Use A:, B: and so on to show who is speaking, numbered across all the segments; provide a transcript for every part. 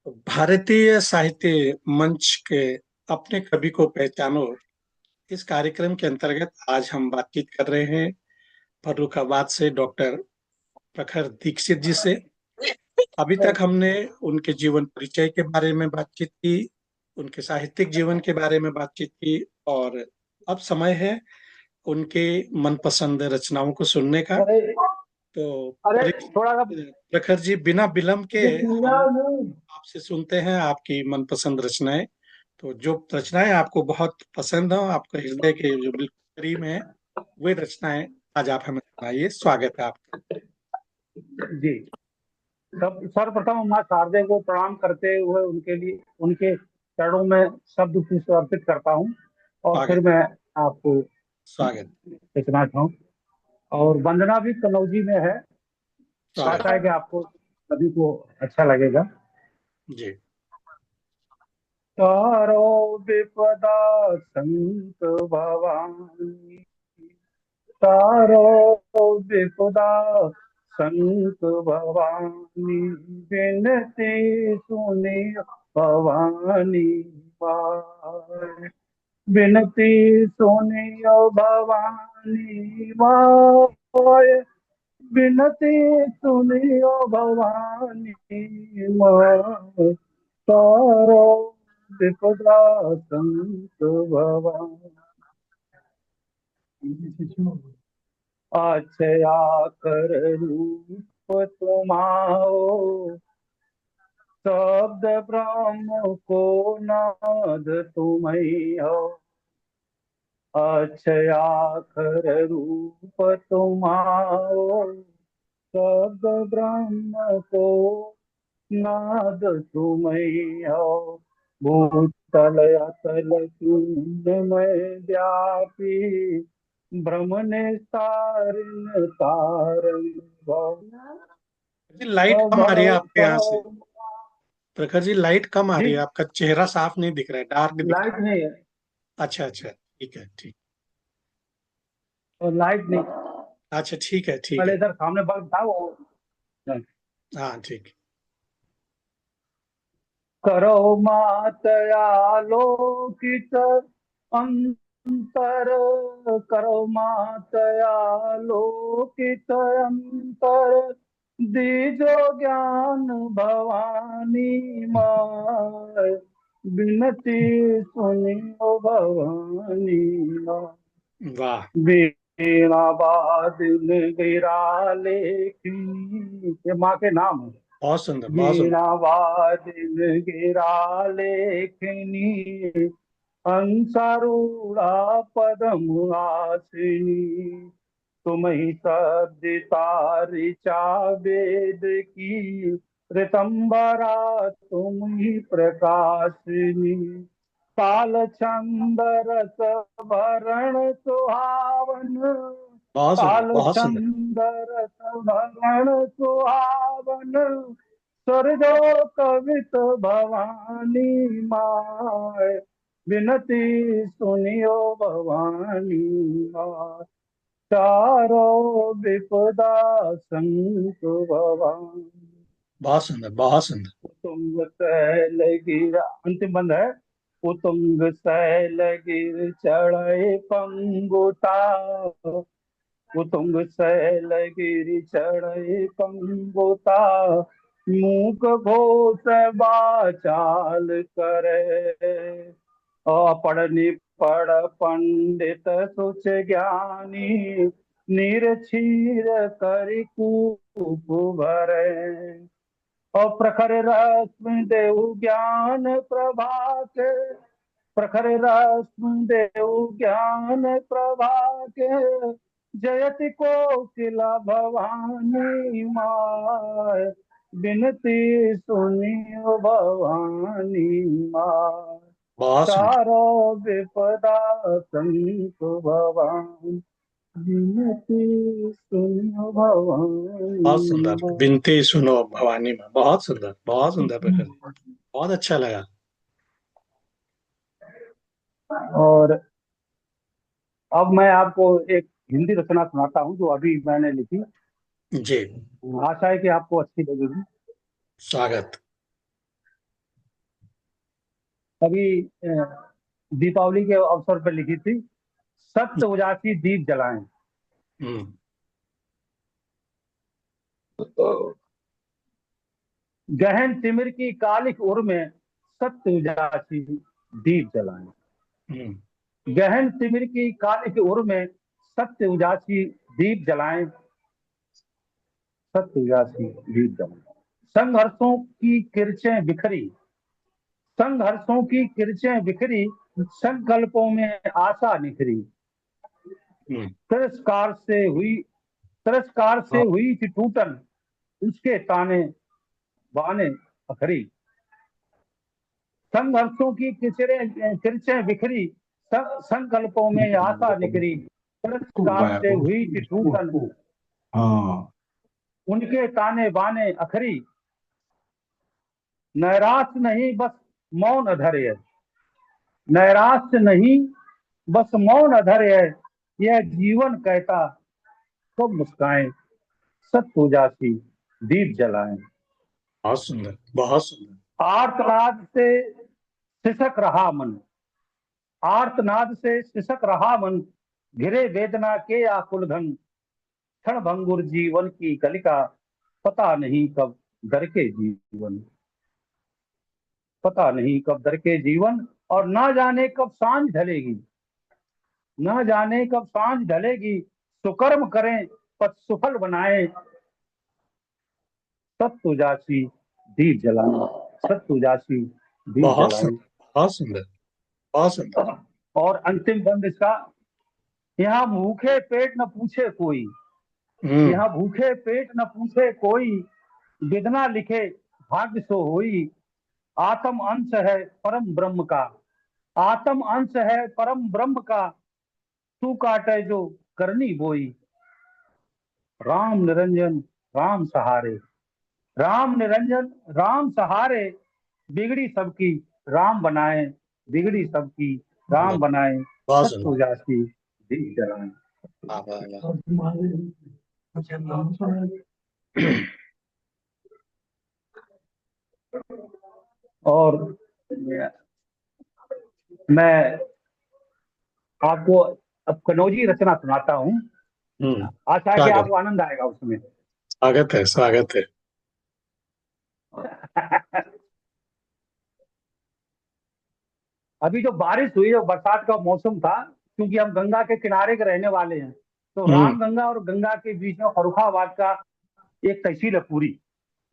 A: भारतीय साहित्य मंच के अपने कवि को पहचानो। इस कार्यक्रम के अंतर्गत आज हम बातचीत कर रहे हैं फर्रुखाबाद से डॉक्टर प्रखर दीक्षित जी से। अभी तक हमने उनके जीवन परिचय के बारे में बातचीत की, उनके साहित्यिक जीवन के बारे में बातचीत की और अब समय है उनके मनपसंद रचनाओं को सुनने का।
B: अरे
A: तो
B: अरे थोड़ा सा
A: प्रखर जी, बिना विलंब के
B: ये पूजा
A: हम
B: में।
A: आपसे सुनते हैं आपकी मनपसंद रचनाएं। तो जो रचनाएं आपको बहुत पसंद हो, आपके हृदय के जो बिल्कुल करीब है, वे रचनाएं आज आप हमें सुनाइए। स्वागत है आपका।
B: जी, सब सर्वप्रथम माँ शारदे को प्रणाम करते हुए उनके लिए उनके चरणों में शब्द पुष्प अर्पित करता हूँ। और फिर
A: स्वागत।
B: मैं आपको
A: स्वागत।
B: इतना चाहूँ। और वंदना भी कनौजी में है।
A: स्वागत।
B: आशा है कि आपको सभी को अच्छा लगेगा।
A: जी।
B: तारो विपदा संत भवानी, तारो विपदा संत भवानी, विनती सुनी भवानी माय, विनती सुनियो भवानी माय, विनती सुनियो भवानी माय, तारो विपदा संत भवानी। अक्षया कर रूप तुम्हारो, शब्द ब्रह्म को नाद तुम्हीं हो। अक्षया कर रूप तुम्हारो, शब्द ब्रह्म को नाद तुम्हीं हो। भूतल अतल शून्य में व्यापी, ब्रह्म निस्तारण तारण भव।
A: जी, लाइट कम आ रही है
B: भव
A: आपके यहाँ से। प्रखर जी, लाइट कम आ
B: जी,
A: रही है, आपका चेहरा साफ नहीं दिख रहा है, डार्क दिख
B: लाइट नहीं है।
A: रहा है। अच्छा अच्छा, ठीक है, ठीक।
B: और लाइट नहीं।
A: अच्छा, ठीक है, ठीक
B: पहले
A: है।
B: इधर सामने बल्ब था वो।
A: हाँ, ठीक।
B: करो मात आलोकित अंतर, करो मात आलोकित अंतर, दीजो ज्ञान भवानी माय, विनती सुनियो भवानी माय।
A: वाह।
B: वीणा वादिन गिराले की, ये माँ के नाम है।
A: बहुत सुंदर, बहुत सुंदर।
B: वीणा वादिन गिराले खिनी, हंसारूढ़ा पदम आसिनी, तुम ही सद्दिता ऋचा वेद की, ऋतंबरा तुम ही प्रकाशिनी। काल छंद रस भरण सुहावन,
A: बहुत सुंदर,
B: काल
A: बहुत सुंदर।
B: छंद रस भरण सुहावन, स्वर्गो कवित भवानी माय, विनती सुनियो भवानी माय। चारो विपदा संत भवानी,
A: बहुत सुंदर, बहुत सुंदर।
B: उत्तुंग शैल गिर, अंतिम बंद है। उत्तुंग शैल गिर चढ़े पंगुता, उत्तुंग शैल गिर चढ़े पंगुता, मूक घोष बाचाल करे। अपढ़ निपढ़ पंडित सुच ज्ञानी, नीर क्षीर करि कूप भरे। और प्रखर रश्मि देव ज्ञान प्रभाके, प्रखर रश्मि देव ज्ञान प्रभाके, जयति कोकिला भवानी माय, विनती सुनियो भवानी माय।
A: बहुत सुंदर।
B: तारो विपदा संत भवानी, विनती सुनियो
A: बहुत
B: भवानी
A: सुंदर,
B: माय।
A: विनती सुनो भवानी में। बहुत सुंदर, बहुत सुंदर प्रखर जी। बहुत अच्छा लगा।
B: और अब मैं आपको एक हिंदी रचना सुनाता हूँ जो अभी मैंने लिखी।
A: जी।
B: आशा है कि आपको अच्छी लगेगी।
A: स्वागत।
B: अभी दीपावली के अवसर पर लिखी थी, सत्य उजासी दीप जलाएं।
A: हम्म।
B: गहन तिमिर की कालिक उर में सत्य उजासी दीप जलाएं।
A: हम्म।
B: गहन तिमिर की कालिक उर में सत्य उजासी दीप जलाएं। सत्य उजासी दीप जलाएं। संघर्षों की किरचें बिखरी, संघर्षों की किरचें बिखरी, संकल्पों में आशा निखरी।
A: हम्म।
B: तिरस्कार से हुई, तिरस्कार से
A: हाँ।
B: हुई थी टूटन, उसके ताने बाने अखरी। संघर्षों की किरचें बिखरी, संकल्पों में आशा निखरी। तिरस्कार से हुई थी टूटन,
A: हाँ।
B: उनके ताने बाने अखरी। नैराश्य नहीं बस मौन अधर, नैराश्य नहीं बस मौन अधर है, यह जीवन कहता सब मुस्काएं, सत्य उजासी दीप जलाएं।
A: बहुत सुंदर, बहुत सुंदर।
B: आर्तनाद से सिसक रहा मन, आर्तनाद से सिसक रहा मन, घिरे वेदना के आकुल घन। क्षण भंगुर जीवन की कलिका, पता नहीं कब दर के जीवन, पता नहीं कब दर के जीवन। और ना जाने कब सांझ ढलेगी, ना जाने कब सांझ ढलेगी। सुकर्म करें पथ सुफल बनाए, सत्य उजासी दीप जलाएं। सत्य उजासी दीप
A: बहुत
B: जलाएं।
A: सुंदर, बहुत सुंदर, बहुत सुंदर।
B: और अंतिम बंद इसका, यहाँ भूखे पेट न पूछे कोई,
A: हम्म।
B: यहाँ भूखे पेट न पूछे कोई, विधना लिखे भाग्य सो होई। आत्म अंश है परम ब्रह्म का, आत्म अंश है परम ब्रह्म का, तू काटे जो करनी बोई। राम निरंजन राम सहारे, राम निरंजन राम सहारे, बिगड़ी सबकी राम बनाए, बिगड़ी सबकी राम बनाए,
A: बहुत
B: सत्य
A: सुंदर।
B: उजासी दीप जलाएं।
A: वाह, वाह, वाह।
B: और मैं आपको अब कनौजी रचना सुनाता हूँ। आशा है कि
A: स्वागत,
B: आपको आनंद आएगा उसमें।
A: स्वागत है, स्वागत है।
B: अभी जो बारिश हुई, जो बरसात का मौसम था, क्योंकि हम गंगा के किनारे के रहने वाले हैं, तो
A: हम्म।
B: रामगंगा और गंगा के बीच में फर्रुखाबाद का एक तहसील है पूरी,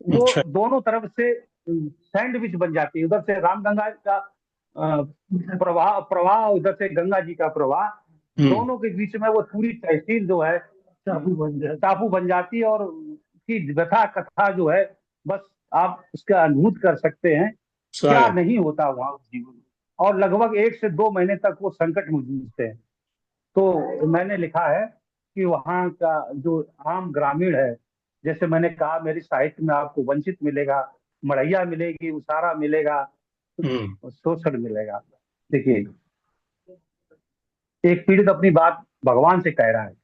B: वो
A: अच्छा।
B: दोनों तरफ से सैंडविच बन जाती है। उधर से रामगंगा का प्रवाह प्रवाह, उधर से गंगा जी का प्रवाह,
A: हम्म।
B: दोनों के बीच में वो पूरी तहसील जो है टापू बन जाती है। और उसकी व्यथा कथा जो है, बस आप उसका अनुभूत कर सकते हैं, क्या
A: स्वागत।
B: नहीं होता वहां उस जीवन में। और लगभग 1 से 2 महीने तक वो संकट में जूझते हैं। तो मैंने लिखा है कि वहाँ का जो आम ग्रामीण है, जैसे मैंने कहा मेरी साहित्य में आपको वंचित मिलेगा, मड़ैया मिलेगी, उसारा मिलेगा,
A: हम्म।
B: शोषण मिलेगा। देखिए, एक पीड़ित अपनी बात भगवान से कह रहा है।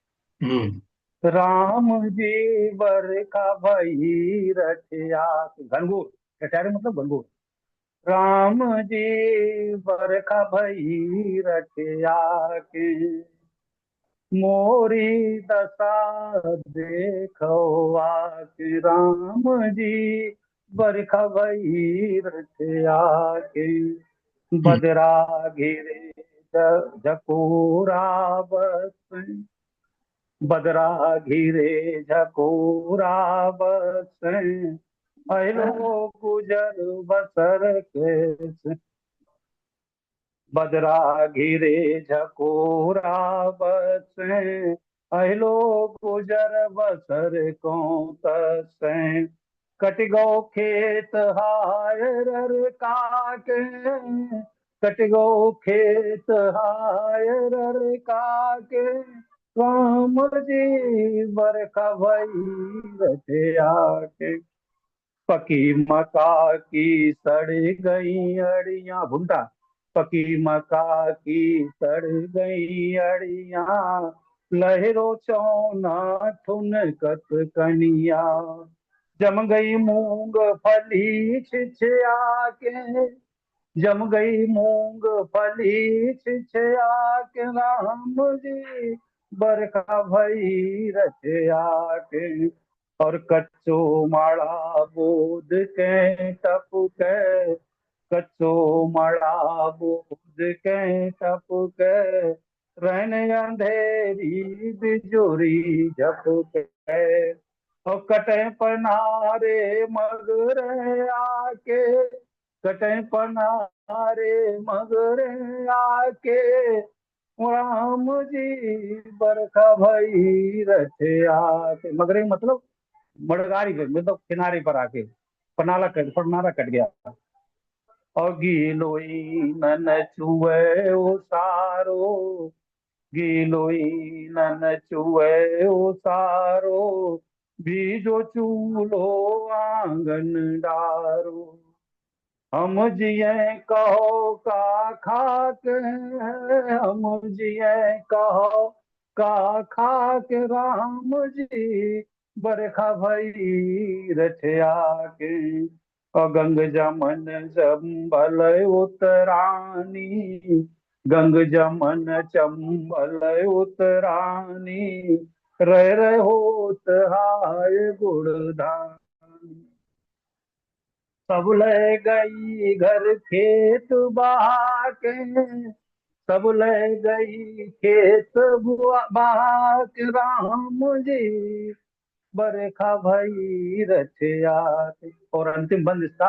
A: हम्म।
B: राम जी बरखा भई रथिया, घनघोर, कटहरे मतलब घनघोर। राम जी बरखा भई रथिया के, मोरी दशा देखो आके। राम जी बरखा भई रथिया के,
A: हम्म।
B: बदरा घिरे झकोरा बस, बदरा घिरे झकोरा बस, अलो गुजर बसर के। बदरा घिरे झकोरा बस, अलो गुजर बसर को तस। कट गो खेत हायर काके, कट गो खेत हायर काके। राम जी बरखा भई रथिया के, पकी मका की सड़ गई अड़ियां, भुंटा। पकी मका की सड़ गई अड़ियां, लहरो चौना ठुनकत कनिया। जम गई मूंग फली छिछिया के, जम गई मूंगफली छिछया के राम जी, बरखा भई रचया के। और कच्चो माड़ा बोद के टप के, कच्चो माड़ा बोद के टप के, रैन अंधेरी बिजोरी झपके। और कटे पनारे मगरे आके, कटे पनारे मगरे आके, राम जी बरखा भई रथिया के। मगरे मतलब मड़गारी पे, मतलब किनारे पर आके, पनारा कट गया। और गीलोई नन चुए ओ सारो, गीलोई नन चुए ओ सारो, बीजो चूल्हो आंगन डारो। हम जिये कहो का खाक है, हम जिये कहो का खाक, राम जी बरखा भई रथिया के। और गंग जमन चंबल उतरानी, गंग जमन चंबल उतरानी, रह होत हाय गुड़धानी। सब ले गई घर खेत बहा के, सब ले गई खेत बहा के, राम जी बरखा भई रथिया के। और अंतिम बंद इसका,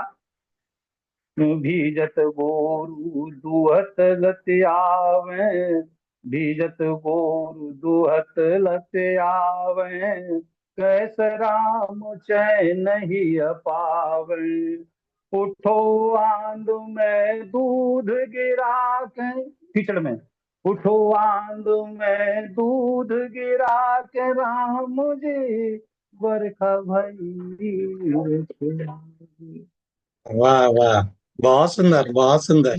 B: भीजत बोरू दुहत लतियावे, भीजत बोरू दुहत लतियावे, कैस राम चैन ही पावे। उठो आंद में दूध गिरा के, कीचड़ में, उठो आंद में दूध गिरा के, राम जी बरखा भई।
A: वाह वाह, बहुत सुंदर बहुत सुंदर।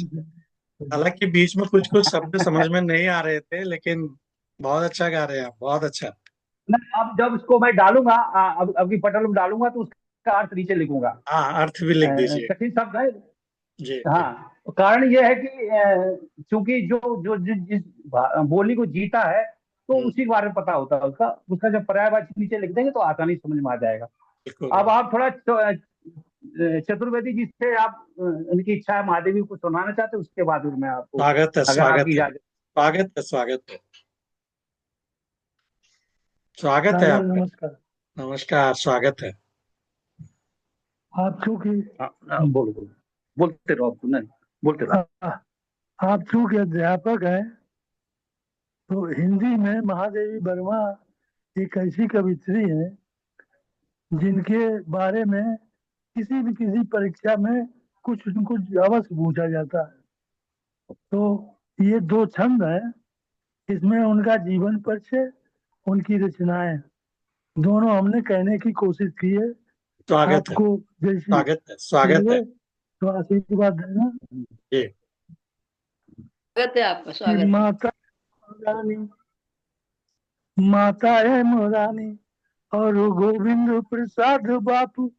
A: हालांकि बीच में कुछ कुछ शब्द समझ में नहीं आ रहे थे, लेकिन बहुत अच्छा गा रहे हैं आप, बहुत अच्छा।
B: नहीं, अब जब इसको मैं डालूंगा, अब की पटल में डालूंगा तो उसका अर्थ नीचे लिखूंगा।
A: हाँ, अर्थ भी लिख दीजिए।
B: कठिन शब्द है।
A: जी जी।
B: हाँ, तो कारण यह है कि चूंकि जो जो जिस बोली को जीता है, तो
A: हम्म,
B: उसी के बारे में पता होता है उसका। उसका जब पर्यायवाची नीचे लिख देंगे तो आसानी से समझ में आ जाएगा।
A: बिल्कुल।
B: अब आप थोड़ा चतुर्वेदी जी से आप उनकी इच्छा है महादेवी को सुनाना चाहते हैं, उसके बाद फिर मैं आपको,
A: स्वागत है
B: अगर
A: स्वागत
B: आपकी
A: है
B: इजाजत।
A: स्वागत है स्वागत है। स्वागत है
B: सागर
A: आपका।
B: नमस्कार।
A: नमस्कार, स्वागत है।
B: आप चूंकि बोलो बोलो, बोलते रहो, आप नहीं बोलते रहो। आप चूंकि अध्यापक हैं, तो हिंदी में महादेवी वर्मा एक ऐसी कवित्री है जिनके बारे में किसी परीक्षा में कुछ न कुछ अवश्य पूछा जाता है। तो ये दो छंद हैं, इसमें उनका जीवन परिचय, उनकी रचनाएं, दोनों हमने कहने की कोशिश की है।
A: स्वागत है
B: आपको जैसी
A: स्वागत है स्वागत है।
B: लगे तो आशीर्वाद देना।
A: जी।
C: स्वागत है आपका,
B: कि
C: स्वागत है।
B: माता रानी, माता है मुरानी, और गोविंद प्रसाद बापू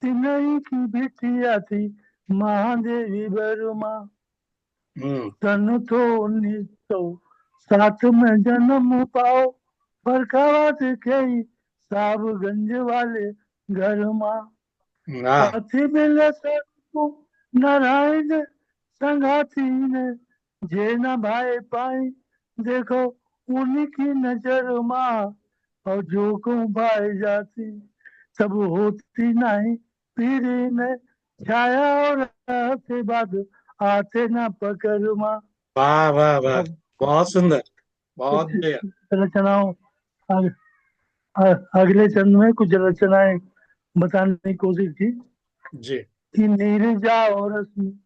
B: तिनई की बिटिया थी महादेवी वर्मा।
A: हम्म।
B: सन तो 1907 में जन्म पाओ, फरखाबाद के साहबगंज वाले घर माँ।
A: हाँ।
B: अति मिले सबको नारायण संगाती ने, जे न भाई पाई देखो उनकी नजर माँ। और जो को भाई जाती सब होती नहीं, पीर ने छाया और आते बाद आते ना पकड़ माँ।
A: वाह वाह वाह,
B: अब
A: बहुत सुंदर,
B: कुछ
A: बहुत बढ़िया।
B: रचनाओं, अग, अगले चंद में कुछ रचनाएं बताने की कोशिश की।
A: जी।
B: कि नीरजा और रश्मि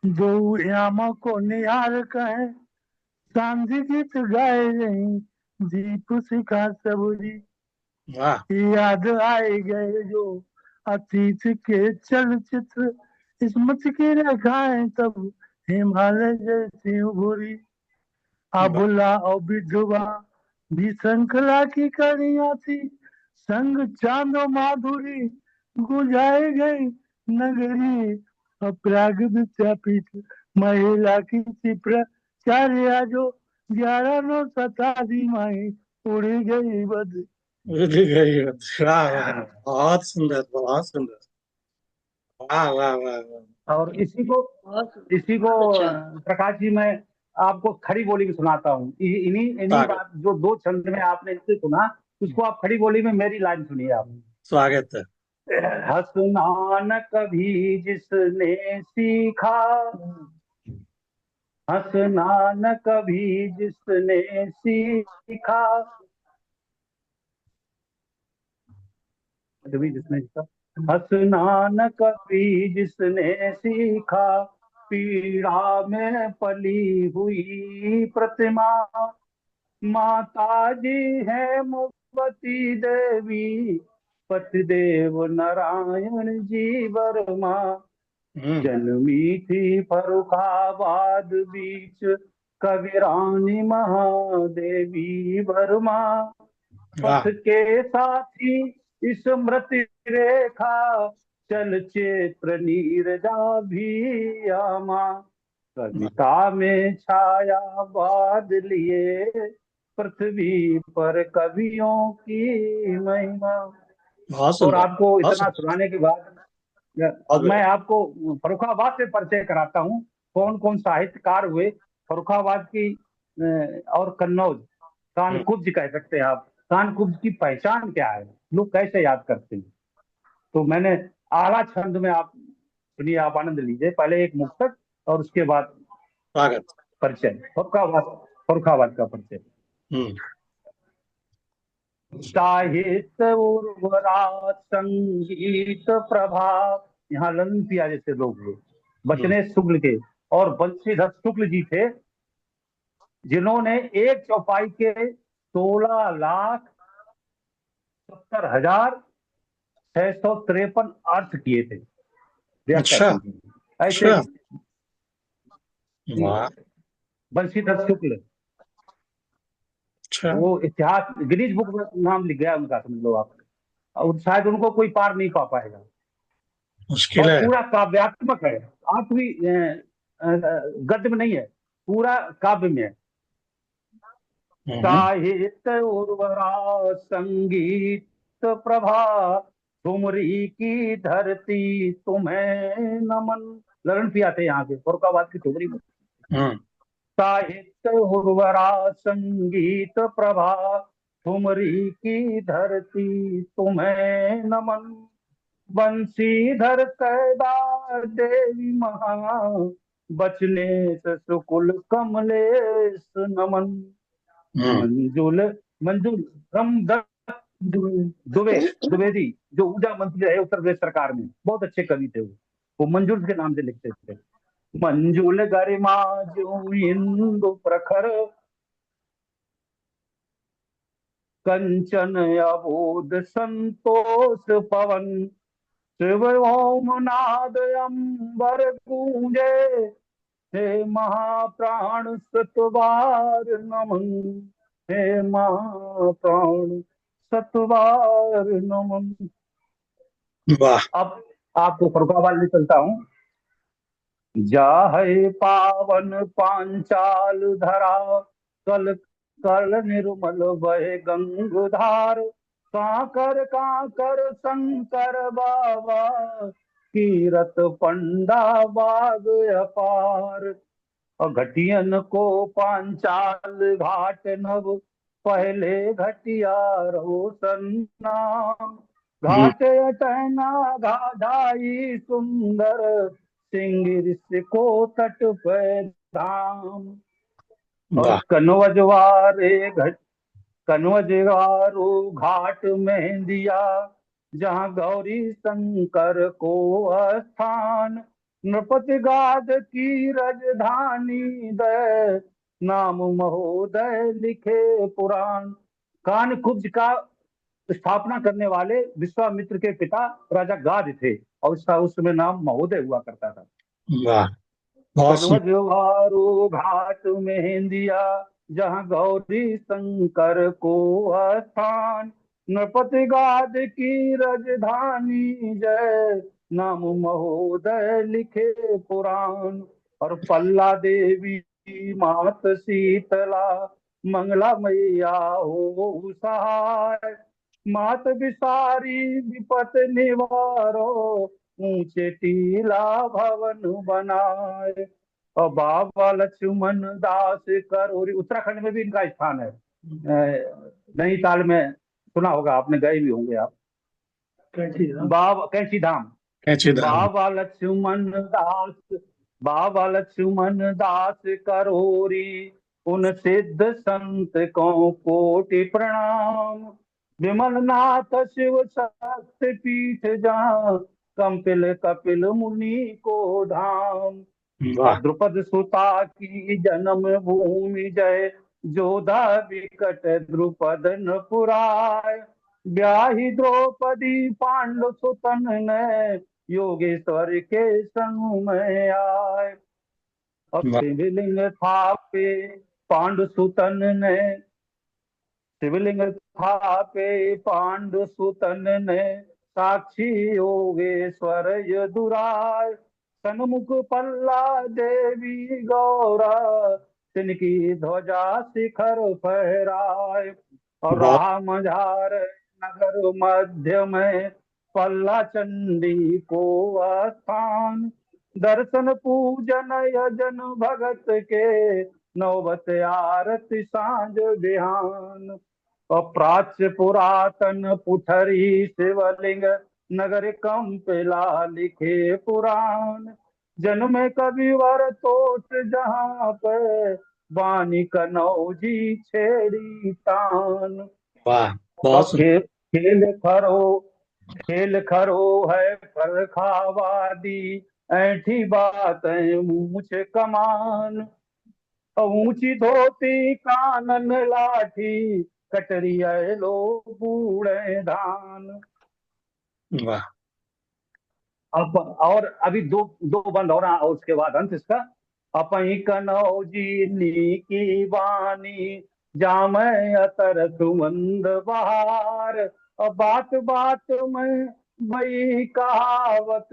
B: दो यामा को निहार कहे, सांझी गीत गाए रही दीप शिखा सबरी।
A: वाह।
B: याद आए गए जो अतीत के चलचित्र, स्मृति की रेखाएं तब हिमालय जैसी उभरी।
A: वाह
B: अबुला और विधवा भी श्रृंखला की कड़ियां थी, संग चांदो माधुरी गुजाई गई नगरी। अपराग विद्यापीठ महिला की क्षिप्रा चार्या जो 11 9 माही उड़ी गई बद।
A: उड़ गई। वाह वाह, बहुत सुंदर, बहुत सुंदर। वाह वाह वाह वाह।
B: और
C: बहुत
B: इसी को
C: बहुत अच्छा।
B: प्रकाश जी मैं आपको खड़ी बोली में सुनाता हूँ। इन्हीं इन्हीं
A: स्वागत,
B: बात जो दो छंद में आपने इससे सुना, उसको आप खड़ी बोली में मेरी लाइन सुनिए आप।
A: स्वागत है।
B: हंसना न कभी जिसने सीखा, हंसना न कभी जिसने सीखा, कभी जिसने सीखा, हंसना न कभी जिसने सीखा, पीड़ा में पली हुई प्रतिमा, माता जी है मुक्ति देवी, पतिदेव नारायण जी वर्मा,
A: हम्म।
B: जन्मी थी फर्रुखाबाद बीच, कबीरानी महादेवी वर्मा, पथ
A: वाह।
B: के साथी स्मृति रेखा, चलचित्र नीरजा भी आमा, कविता में छाया बाद लिए, पृथ्वी पर कवियों की महिमा।
A: बहुत
B: और
A: सुंदर,
B: आपको
A: बहुत
B: इतना
A: सुंदर।
B: सुनाने के बाद
A: बहुत
B: मैं
A: बढ़िया।
B: आपको फर्रुखाबाद से परिचय कराता हूँ, कौन कौन साहित्यकार हुए फर्रुखाबाद की। और कन्नौज,
A: हम्म।
B: कानकुब्ज कह सकते हैं आप। कानकुब्ज की पहचान क्या है, लोग कैसे याद करते हैं। तो मैंने आला छंद में, आप सुनिए, आप आनंद लीजिए। पहले एक मुक्तक और उसके बाद
A: स्वागत।
B: परिचय, फर्रुखाबाद, फर्रुखाबाद का परिचय।
A: हम्म।
B: साहित्य उर्वरा संगीत प्रभाव, यहाँ ललन पिया जैसे लोग हुए,
A: हम्म।
B: बचने शुक्ल के। और बंशीधर शुक्ल जी थे, जिन्होंने एक चौपाई के 16,70,653 अर्थ किए थे व्याख्या
A: अच्छा।
B: की थी। ऐसे
A: अच्छा। वाह।
B: बंशीधर शुक्ल,
A: अच्छा।
B: वो इतिहास गिनीज बुक में नाम लिख गया उनका, समझ लो आप। और शायद उनको कोई पार नहीं पा पाएगा।
A: मुश्किल
B: और
A: है।
B: पूरा काव्यात्मक है, आठवीं गद्य में नहीं है, पूरा काव्य में है।
A: हम्म।
B: साहित्य उर्वरा संगीत प्रभा, ठुमरी की धरती तुम्हें नमन। ललन पिया थे यहाँ के फर्रुखाबाद की ठुमरी में।
A: हम्म।
B: साहित्य उर्वरा संगीत प्रभा, ठुमरी की धरती तुम्हें नमन, बंशीधर कैदार देवी महा, बचने सुकुल कमलेश नमन,
A: हम्म।
B: मंजुल मंजुल रामदत्त द्विवेदी, जो ऊर्जा मंत्री रहे उत्तर प्रदेश सरकार में, बहुत अच्छे कवि थे वो मंजुल के नाम से लिखते थे। मंजुल गरिमा जो इंदु प्रखर, कंचन अबोध संतोष पवन, शिव ओम नाद अंबर गूंजे, हे महाप्राण सतबार नमन, हे महाप्राण सतबार नमन।
A: वाह।
B: अब आपको फर्रुखाबाद ले चलता हूँ। जाहे पावन पांचाल धरा, कल कल निर्मल बहे गंगधार, काकर काकर शंकर बाबा, कीरत पंडा बाग अपार, और घटियन को पांचाल घाट नव, पहले घटिया रोशन नाम,
A: हम्म।
B: घाट अटैना घाटाई सुंदर, सिंगिर को तट पे धाम, और
A: वाह।
B: कनवजवारे घट, कनवजवारो घाट में दिया, जहाँ गौरी शंकर को स्थान, नृपति गाद की राजधानी दय, नाम महोदय लिखे पुराण। कानकुब्ज का स्थापना करने वाले विश्वामित्र के पिता राजा गाद थे, और उसका उस समय नाम महोदय हुआ करता था।
A: वाह। बहुत सुंदर।
B: कनवजवारो घाट में दिया, जहाँ गौरी शंकर को स्थान, नृपति गाद की राजधानी जय, नाम महोदय लिखे पुराण। और पल्ला देवी मात शीतला, मंगला मैया हो सहाय। मात बिसारी विपत निवारो, ऊंचे टीला भवन बनाए। और बाबा लक्ष्मण दास करोरी, उत्तराखंड में भी इनका स्थान है। नैनीताल में सुना होगा आपने, गए भी होंगे आप। बाबा कैंची धाम।
A: कैंची धाम।
B: बाबा लक्ष्मण दास करोरी, उन सिद्ध संत को कोटि प्रणाम। विमल नाथ शिव शक्ति पीठ जहाँ, कंपिल कपिल मुनि को धाम।
A: वाह।
B: और द्रुपद सुता की जन्म भूमि जय, जोधा विकट द्रुपद न पुराय। ब्याही द्रौपदी पांडु सुतन ने, योगेश्वर के संग में आए। अब
A: वाह।
B: शिवलिंग थापे पांडु सुतन ने, शिवलिंग थापे पांडु सुतन ने, साक्षी योगेश्वर यदुराय। सन्मुख पल्ला देवी गौरा, तिनकी ध्वजा शिखर फहराए। और
A: बहुत।
B: राह मझार नगर मध्य में, पल्ला चंडी को स्थान। दर्शन पूजन यजन भगत के, नौबत आरती सांझ बिहान। और प्राच्य पुरातन पुठरी शिवलिंग, नगर कंपिला लिखे पुराण। जन्म कविवर तोट जहाँ पे, वाणी कनौजी छेड़ी तान।
A: वाह।
B: और
A: बहुत सुंदर।
B: खेल खरो है फरखावादी, ऐठी बात है मूछ कमान। ऊंची धोती कानन लाठी, कटरी लो बूढ़े धान।
A: वाह।
B: अब और अभी दो दो बंद और उसके बाद अंत इसका। अपई कनौजी नी की वाणी, जाम अतर सुमंद बहार। और बात बात में भई कहावत,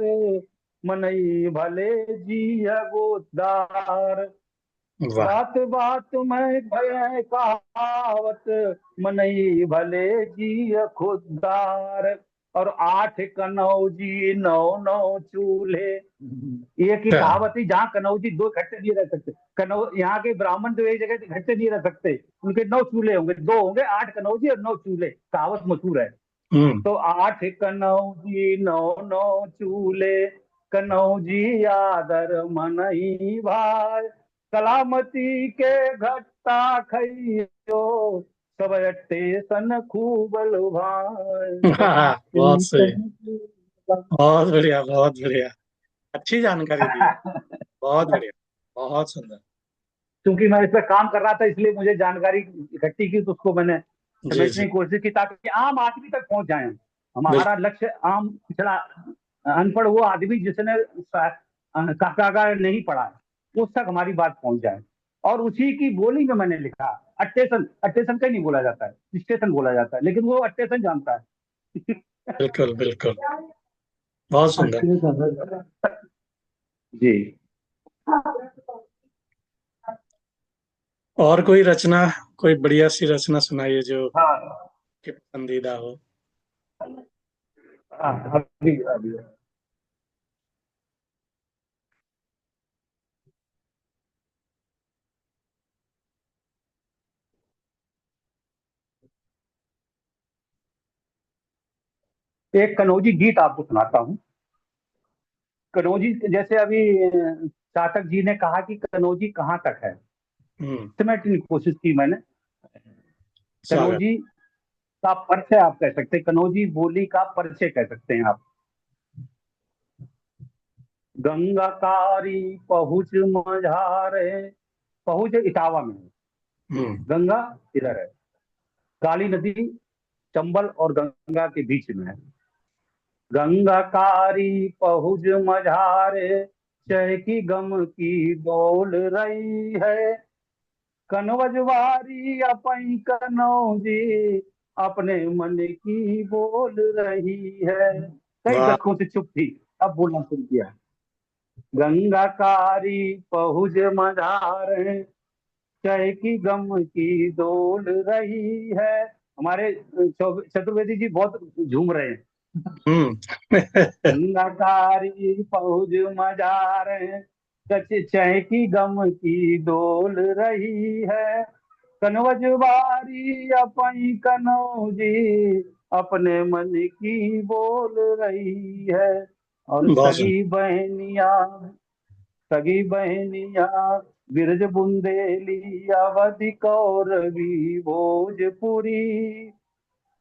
B: मनई भले जी गोदार।
A: वाह।
B: बात बात में भय कहावत, मनई भले जी खुददार। और 8 कनौजी 9 9 चूल्हे। एक ही
A: अच्छा।
B: कहावत थी, जहाँ कनौजी दो इकट्ठे नहीं रह सकते। यहाँ के ब्राह्मण तो एक जगह इकट्ठे नहीं रह सकते, उनके 9 चूल्हे होंगे, दो होंगे, 8 कनौजी और 9 चूल्हे, कहावत मशहूर है।
A: हम्म।
B: तो 8 कनौजी 9 9 चूल्हे, कनौजी आदर मनई भाई। कलामती के घट्टा खइयो, सब अट्टे सन खूब लुभाए।
A: बहुत सही। बहुत बढ़िया, बहुत बढ़िया। अच्छी जानकारी दी है। बहुत बढ़िया। बहुत सुंदर।
B: क्योंकि मैं इस पर काम कर रहा था, इसलिए मुझे जानकारी इकट्ठी की, तो उसको मैंने
A: जी
B: समेटने
A: जी।
B: की कोशिश की, ताकि आम आदमी तक पहुंच जाए।
A: बिल्कुल।
B: हमारा लक्ष्य आम पिछड़ा अनपढ़ वो आदमी जिसने काका नहीं पढ़ा है, उस तक हमारी बात पहुंच जाए। और उसी की बोली में मैंने लिखा। अट्टेसन, अट्टेसन कहीं नहीं बोला जाता है, स्टेशन बोला जाता है, लेकिन वो अट्टेसन जानता है।
A: बिल्कुल बिल्कुल। बहुत सुंदर।
B: जी।
A: और कोई रचना, कोई बढ़िया सी रचना सुनाइए जो
B: हाँ
A: कि पसंदीदा हो।
B: हाँ, अभी अभी एक कनौजी गीत आपको सुनाता हूँ। कनौजी, जैसे अभी चाटक जी ने कहा कि कनौजी कहाँ तक है,
A: हम्म।
B: सिमटने की कोशिश की मैंने।
A: स्वागत।
B: कनौजी का परिचय आप कह सकते हैं, कनौजी बोली का परिचय कह सकते हैं आप। गंगाकारी पहुँच मझारे, पहुँच इटावा में है,
A: हम्म।
B: गंगा इधर है, काली नदी चंबल और गंगा के बीच में है। गंगाकारी पहुँच मझारे, चहकी गम की डोल रही है। कनवजवारी अपई कनौजी, अपने मन की बोल रही है। कई
A: वाह।
B: दशकों से चुप थी, अब बोलना शुरू किया। गंगा कारी पहुज मझार चाय की गम की डोल रही है। हमारे चतुर्वेदी जी बहुत झूम रहे हैं। गंगा कारी पहुज मझार कच चाय की गम की डोल रही है। कनवज बारी अपनी कनौजी अपने मन की बोल रही है। और
A: बहुत सुंदर।
B: सगी बहनिया बिरज बुंदेली अवधि कौरवी भोजपुरी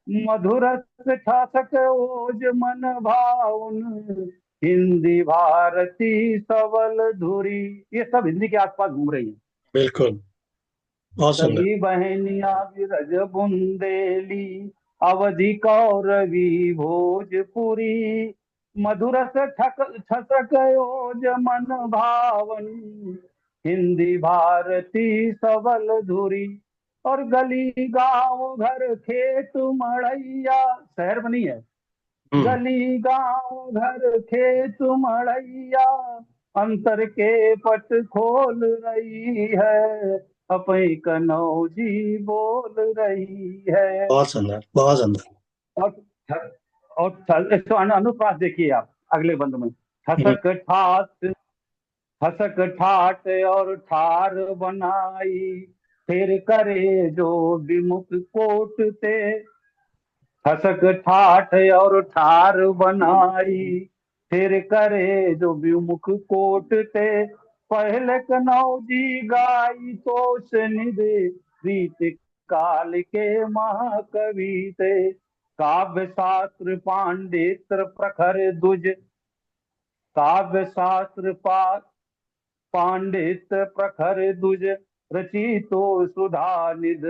B: मधुरस ठासक ओज मन भाउन हिंदी भारती सबल धुरी। ये सब हिंदी के आसपास घूम रही है।
A: बिल्कुल, बहुत सुंदर।
B: सगी बहनिया बिरज बुंदेली अवधि कौरवी भोजपुरी मधुरस ठसक ओज मन भावन हिंदी भारती सबल धुरी। और गली गांव घर खेत मड़ैया शहर बनी है।
A: हम्म।
B: गली गांव घर खेत मड़ैया अंतर के पट खोल रही है। अपनी कनौजी बोल रही है।
A: बहुत सुंदर, बहुत सुंदर।
B: और इसको अनुप्रास देखिए आप अगले बंद में।
A: हम्म।
B: हसक ठाट और ठार बनाई फिर करे जो विमुख कोट ते। हसक ठाठ और ठार बनाई फिर करे जो विमुख कोट ते। पहले कनौजी गाई तो निधे रीत काल के महाकवि ते। काव्य शास्त्र पांडित्र प्रखर दुज काव्य शास्त्र पांडित प्रखर दुज रची तो सुधा निध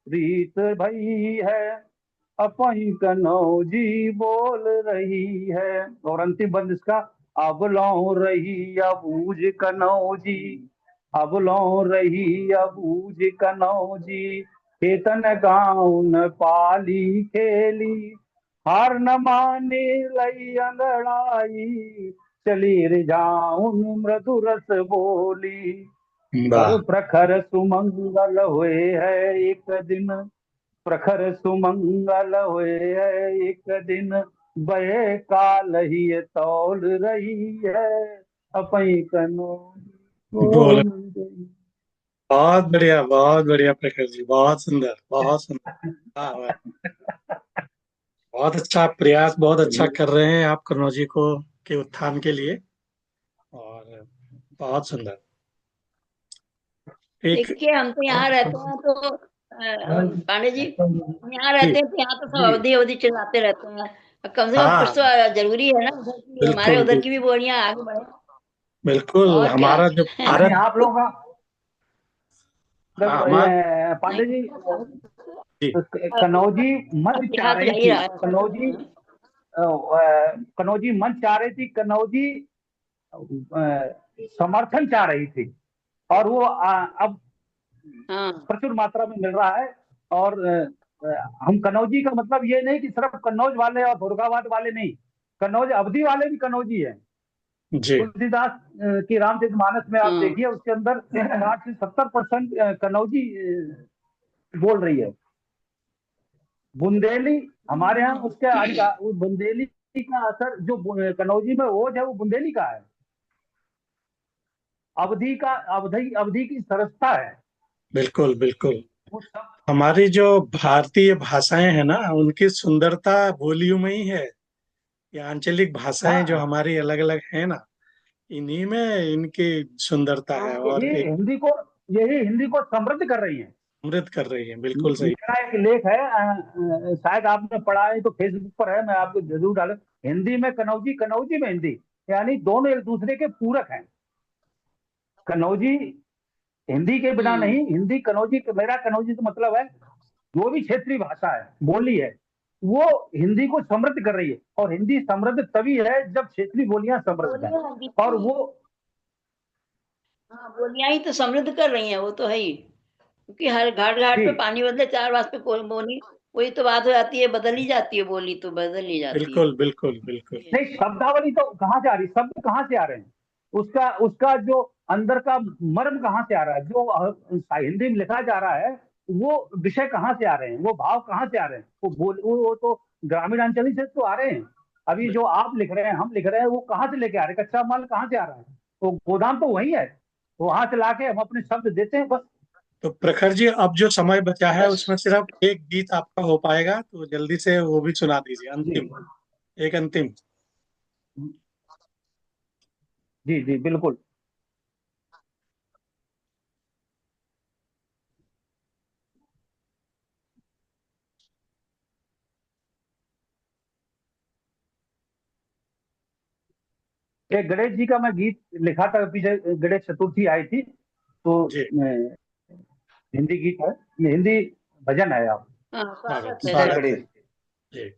B: रीत भई है। अपनी कनौजी बोल रही है। और अंतिम बंद इसका। अब लौ रही अबूझ कनौजी अब लौ रही अबूझ कनौजी केतन गाँव न पाली खेली हार न माने लई अंगड़ाई चली रिझाउन मृदु रस बोली।
A: वाह।
B: पर प्रखर सुमंगल हुए है एक दिन प्रखर सुमंगल हुए है एक दिन बहे काल ही तौल रही है। अपनी कनौजी
A: बोल।
B: बोल रही।
A: बहुत बढ़िया प्रखर जी, बहुत सुंदर, बहुत सुंदर। वाह वाह। बहुत अच्छा प्रयास, बहुत अच्छा
B: चलिए
A: कर रहे हैं आप कन्नौजी को के उत्थान के लिए। और बहुत सुंदर। एक
C: देखिए हम तो यहाँ रहते हैं तो पांडे जी, हम यहाँ
A: जी।
C: रहते हैं तो यहाँ तो सब
B: जी
C: अवधि अवधि चिल्लाते रहते हैं। अब कम से कम कुछ
A: हाँ,
C: तो जरूरी है ना, उधर की हमारे
A: बिल्कुल
C: उधर की
A: बिल्कुल।
C: भी बोलियां आगे बढ़े।
A: बिल्कुल,
C: और क्या।
A: हमारा जो
B: नहीं
A: भारत।
B: आप लोग
A: हाँ, हमारा।
C: नहीं,
B: पांडे जी
A: जी।
B: कनौजी मंच चाह
C: यहाँ तो
B: रही
C: जा ही
B: थी।
C: रहा
B: कनौजी
C: है।
B: कनौजी मंच चाह रही थी। कनौजी समर्थन चाह रही थी। और वो अब
C: हाँ
B: प्रचुर मात्रा में मिल रहा है। और हम कनौजी का मतलब ये नहीं कि सिर्फ कन्नौज वाले और फुर्गाबाद वाले नहीं। कन्नौज अवधि वाले भी कन्नौजी है।
A: जी।
B: तुलसीदास की रामचरितमानस में आप
C: हाँ
B: देखिए उसके अंदर 60-70% कन्नौजी बोल रही है। बुंदेली हमारे यहाँ उसके उस बुंदेली का असर जो कन्नौजी में ओज है वो बुंदेली का है। अवधि की सरसता है।
A: बिल्कुल बिल्कुल।
B: वो सब
A: हमारी जो भारतीय भाषाएं हैं ना, उनकी सुंदरता बोलियों में ही है। ये आंचलिक भाषाएं जो
B: हाँ
A: हमारी अलग अलग है ना, इन्हीं में इनकी सुंदरता है और
B: यही
A: एक
B: हिंदी को यही हिंदी को समृद्ध कर रही है।
A: अमृत कर रही है। बिल्कुल सही।
B: मेरा एक लेख है शायद आपने पढ़ा है तो फेसबुक पर है मैं आपको जरूर डालू। हिंदी में कनौजी कनौजी में हिंदी यानी दोनों एक दूसरे के पूरक हैं। कनौजी हिंदी के बिना नहीं। हिंदी कनौजी मेरा कनौजी तो मतलब है जो भी क्षेत्रीय भाषा है बोली है वो हिंदी को समृद्ध कर रही है। और हिंदी समृद्ध तभी है जब क्षेत्रीय बोलियां समृद्ध हैं।
C: बोलियां
B: और
C: जितनी,
B: वो
C: हाँ बोलियां ही तो समृद्ध कर रही हैं, वो तो है ही। क्योंकि हर घाट घाट पे
B: जी
C: पानी बदले 4 वास्ते बोली वही तो बात हो जाती है, बदल ही जाती है, बोली तो बदल ही जाती है।
A: बिल्कुल बिल्कुल बिल्कुल।
B: नहीं, शब्दावली तो कहाँ से आ रही, शब्द कहाँ से आ रहे हैं, उसका उसका जो अंदर का मर्म कहाँ से आ रहा है, जो हिंदी में लिखा जा रहा है, वो विषय कहाँ से आ रहे हैं, वो भाव कहाँ से आ रहे हैं, वो तो ग्रामीण अंचल से तो आ रहे हैं। अभी जो आप लिख रहे हैं, हम लिख रहे हैं, वो कहाँ से लेके आ रहे हैं, कच्चा माल कहाँ से आ रहा है, वो गोदाम तो वही है, वहां से लाके हम अपने शब्द देते हैं बस।
A: तो प्रखर जी, अब जो समय बचा है
C: बस
A: उसमें सिर्फ एक गीत आपका हो पाएगा, तो जल्दी से वो भी सुना दीजिए,
B: जी
A: अंतिम, एक अंतिम।
B: जी जी बिल्कुल। एक गणेश जी का मैं गीत लिखा था पीछे, गणेश चतुर्थी आई थी तो
A: जी।
B: हिंदी गीत है, ये हिंदी भजन है आप।
C: हाँ,
A: स्वागत
C: स्वागत है
B: जय
A: स्वागत है।
B: गणेश।
A: जी।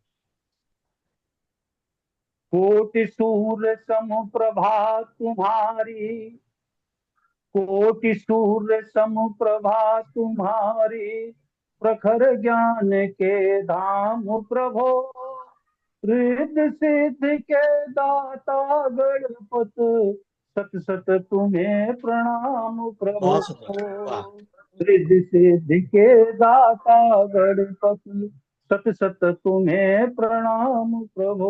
B: कोटि सूर्य समप्रभा तुम्हारी, कोटि सूर्य समप्रभा तुम्हारी, प्रखर ज्ञान के धाम प्रभो, रिद्ध सिद्ध के दाता गणपत, सत सत तुम्हें प्रणाम प्रभो।
A: बहुत सुंदर, वाह।
B: रिद्ध सिद्ध के दाता गणपत, सत सत तुम्हें प्रणाम प्रभु।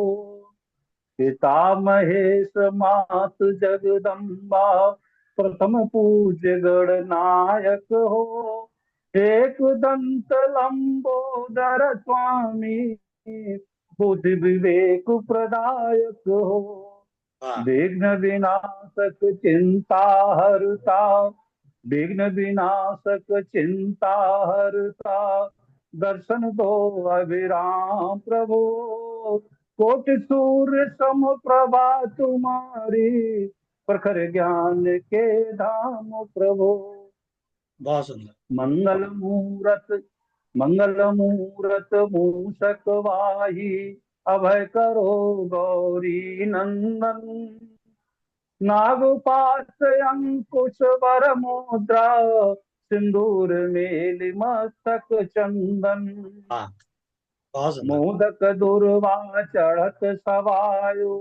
B: पिता महेश मात जगदम्बा, प्रथम पूज्य गणनायक हो, एक दंत लंबोदर स्वामी, बुद्धि विवेक प्रदायक हो,
A: वाह।
B: विघ्न विनाशक चिंता हरता, विघ्न विनाशक चिंता हरता, दर्शन दो अविराम प्रभु। कोटि सूर्य सम प्रभा तुम्हारी, प्रखर ज्ञान के धाम प्रभु।
A: बहुत सुंदर।
B: मंगल मूरत, मंगल मूरत मूषक वाही, अभय करो गौरी नंदन, नागपाश अंकुश वर मुद्रा, सिंदूर मेलि मस्तक चंदन,
A: हाँ, बहुत सुंदर।
B: मोदक दुर्वा चढ़त सवायु,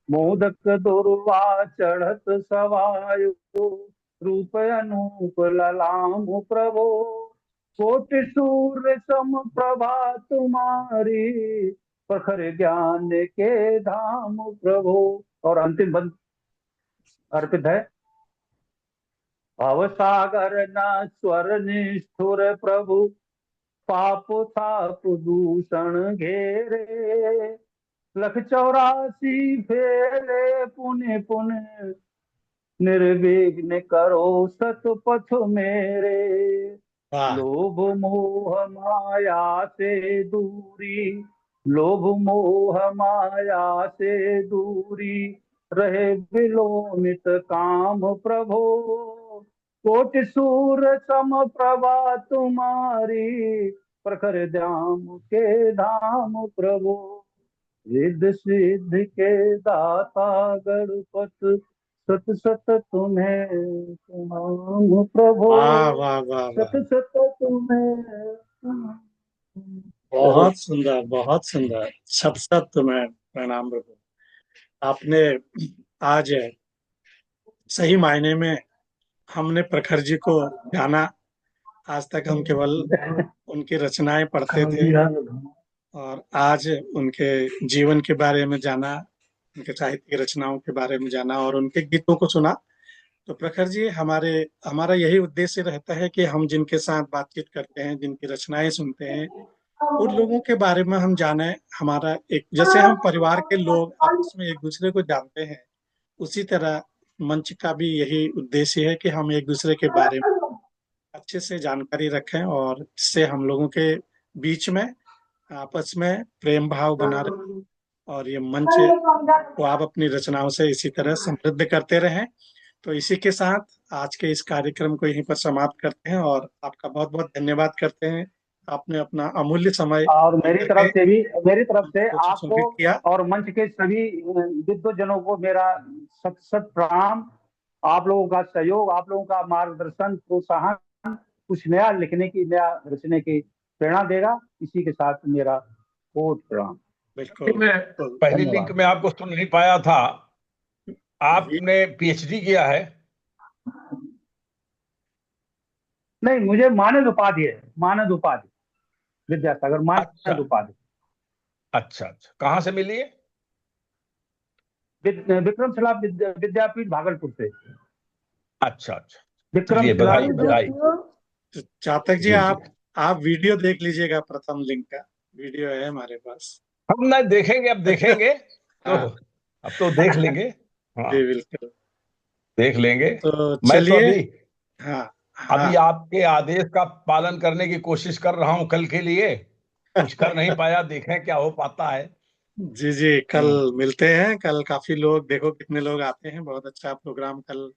B: मोदक दुर्वा चढ़त सवायु, रूप अनूप ललाम प्रभो, कोटि सूर्य सम प्रभा तुम्हारी, प्रखर ज्ञान के धाम प्रभो। और अंतिम बंद अर्पित है। भवसागर न स्वर निष्ठुर प्रभु, पाप ताप दूषण घेरे, लख 84 फेरे पुण्य पुण्य, निर्विघ्न करो सतपथ मेरे,
A: वाह।
B: लोभ मोह माया से दूरी, लोभ मोह माया से दूरी, रहे विलोमित काम प्रभो, कोटि सूर सम प्रभा तुम्हारी, प्रखर धाम के धाम प्रभु, रिद्ध सिद्ध के दाता गणपत, सत सत तुम्हें प्रणाम प्रभु,
A: वाह वाह वाह
B: सत
A: वाह।
B: सत तुम्हें प्रणाम। जय
A: बहुत सुंदर, बहुत सुंदर। सब सब तुम्हें प्रणाम प्रभु। आपने आज सही मायने में, हमने प्रखर जी को जाना, आज तक हम केवल उनकी रचनाएं पढ़ते थे, और आज उनके जीवन के बारे में जाना, उनके साहित्य की रचनाओं के बारे में जाना और उनके गीतों को सुना। तो प्रखर जी, हमारे हमारा यही उद्देश्य रहता है कि हम जिनके साथ बातचीत करते हैं, जिनकी रचनाएं सुनते हैं, उन लोगों के बारे में हम जाने। हमारा एक, जैसे हम परिवार के लोग आपस में एक दूसरे को जानते हैं, उसी तरह मंच का भी यही उद्देश्य है कि हम एक दूसरे के बारे में अच्छे से जानकारी रखें, और इससे हम लोगों के बीच में आपस में प्रेम भाव बना रहे, और ये मंच को आप अपनी रचनाओं से इसी तरह समृद्ध करते रहें। तो इसी के साथ आज के इस कार्यक्रम को यहीं पर समाप्त करते हैं, और आपका बहुत बहुत धन्यवाद करते हैं। आपने अपना अमूल्य समय
B: और मेरी
A: लेकर के
B: तरफ से भी, मेरी तरफ से
A: हमको
B: आपको
A: सुसंगीत किया।
B: और मंच के सभी विद्वजनों को मेरा सत सत प्रणाम। आप लोगों का सहयोग, आप लोगों का मार्गदर्शन, प्रोत्साहन, कुछ नया लिखने की, नया रचने की प्रेरणा देगा। इसी के साथ मेरा कोट प्रणाम।
A: बिल्कुल
D: मैं
A: बिल्कुल।
D: पहली
B: धन्यवाद।
D: लिंक में आपको सुन नहीं पाया था,
A: जी,
D: आपने पीएचडी किया है?
B: नहीं, मुझे मानद उपाधि है, मानद उपाधि, विद्यासागर
D: अच्छा
B: मानद उपाधि।
D: अच्छा अच्छा, कहाँ से मिली है?
B: विक्रमशिला विद्यापीठ भागलपुर से।
D: अच्छा अच्छा, चलिए
B: विक्रमशिला
D: बधाई बधाई।
A: तो चातक जी,
D: जी जी,
A: आप वीडियो देख लीजिएगा, प्रथम लिंक का वीडियो है हमारे पास।
D: हम ना देखेंगे, अब देखेंगे तो,
A: हाँ
D: अब तो देख लेंगे। हाँ,
A: जी बिल्कुल।
D: देख लेंगे।
A: तो
D: मैं तो
A: चलिए।
D: अभी
A: हाँ
D: अभी
A: हाँ।
D: आपके आदेश का पालन करने की कोशिश कर रहा हूं कल के लिए, कुछ कर नहीं पाया, देखें क्या हो पाता है।
A: जी जी, कल
D: हम्म।
A: मिलते हैं। कल काफी लोग, देखो कितने लोग आते हैं, बहुत अच्छा प्रोग्राम कल